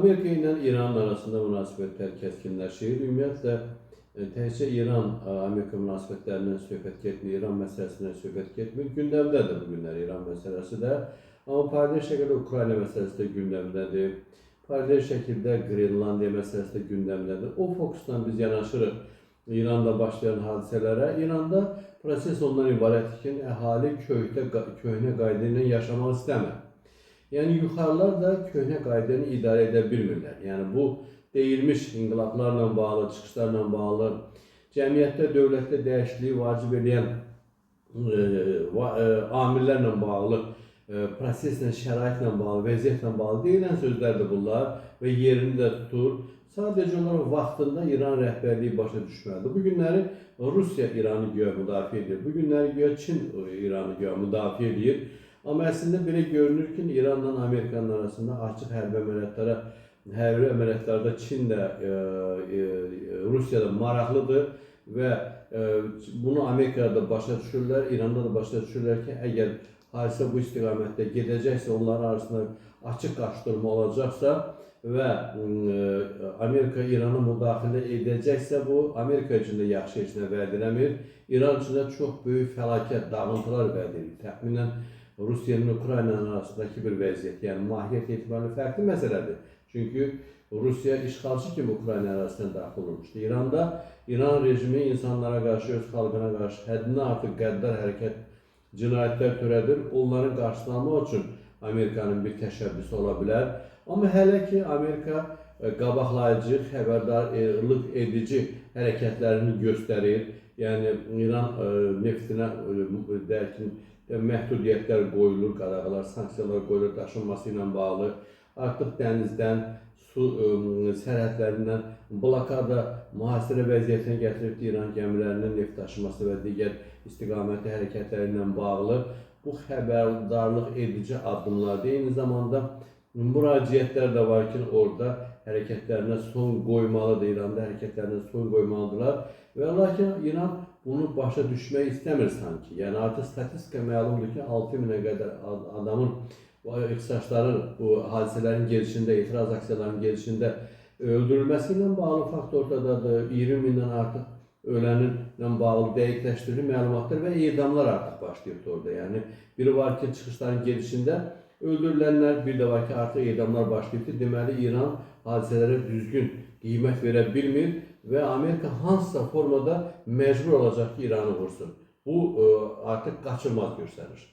Amerika ilə İran arasında münasibətlər kəskinləşir. Ümumiyyətlə, təkcə İran-Amerika münasibətlərindən söhbət getmir, İran məsələsindən söhbət getmir. Gündəmdədir bu günlər İran məsələsi də. Amma paralel şəkildə Ukrayna məsələsi də gündəmdədir. Paralel şəkildə Qrenlandiya məsələsi də gündəmdədir. O fokusdan biz yanaşırıq İranda başlayan hadisələrə. İranda proses ondan ibarətdir ki, əhali köhnə qayda ilə yaşamaq istəmir. Yəni, yuxarılar da köhnə qayda ilə idarə edə bilmirlər. Yəni, bu deyilmiş inqilablarla bağlı, çıxışlarla bağlı, cəmiyyətdə, dövlətdə dəyişikliyi vacib edən amillərlə bağlı, proseslə, şəraitlə bağlı, vəziyyətlə bağlı deyilən sözlərdir bunlar və yerini də tutur. Sadəcə olaraq vaxtında İran rəhbərliyi başa düşməlidir. Bu günləri Rusiya İranı güya müdafiə edir. Bu günləri güya Çin İranı güya müdafiə edir. Amma əslində belə görünür ki, İranla Amerikanın arasında açıq hərbi əməliyyatlarda Çin də, Rusiya da maraqlıdır və bunu Amerikada da başa düşürlər, İranda da başa düşürlər ki, əgər hadisə bu istiqamətdə gedəcəksə, onların arasında açıq qarşıdurma olacaqsa və Amerika İranı müdaxilə edəcəksə, bu Amerika üçün də yaxşı heç nə vəd eləmir. İran üçün də çox böyük fəlakət, dağıntılar vəd edir. Təxminən Rusiyanın Ukraynanın arasındakı bir vəziyyət, yəni mahiyyət etibarilə fərqli məsələdir. Çünki Rusiya işğalçı kimi Ukrayna ərazisinə daxil olmuşdu. İran rejimi insanlara qarşı, öz xalqına qarşı həddindən artıq qəddar hərəkət, cinayətlər törədir. Onların qarşısını almaq üçün Amerikanın bir təşəbbüsü ola bilər. Amma hələ ki, Amerika qabaqlayıcı, xəbərdarlıq edici hərəkətlərini göstərir. Yəni, İran neftinə məhdudiyyətlər qoyulur, qadağalar, sanksiyalar qoyulur daşınması ilə bağlı. Artıq dənizdən, su sərhədlərindən blokada, mühasirə vəziyyətinə gətiribdir İran gəmilərinin neft daşıması və digər istiqamətli hərəkətləri ilə bağlı. Bu xəbərdarlıq edici addımlardır. Eyni zamanda müraciətlər də var ki, orada hərəkətlərinə son qoymalıdır, İranda hərəkətlərinə son qoymalıdırlar. Və lakin İran bunu başa düşmək istəmir sanki. Yəni, artıq statistika məlumdur ki, 6000-ə qədər adamın ixtisasların bu hadisələrin gelişində, etiraz aksiyalarının gelişində öldürülməsi ilə bağlı fakt ortadadır. 20.000-dən artıq ölənlə bağlı dəqiqləşdirilir məlumatlar və edamlar artıq başlayıb orada. Yəni, biri var ki, çıxışların gelişində öldürülənlər, bir də var ki, artıq edamlar başlayıbdır. Deməli, İran hadisələrə düzgün qiymət verə bilmir və Amerika hansısa formada məcbur olacaq ki, İranı vursun. Bu artıq qaçılmaz göstərir.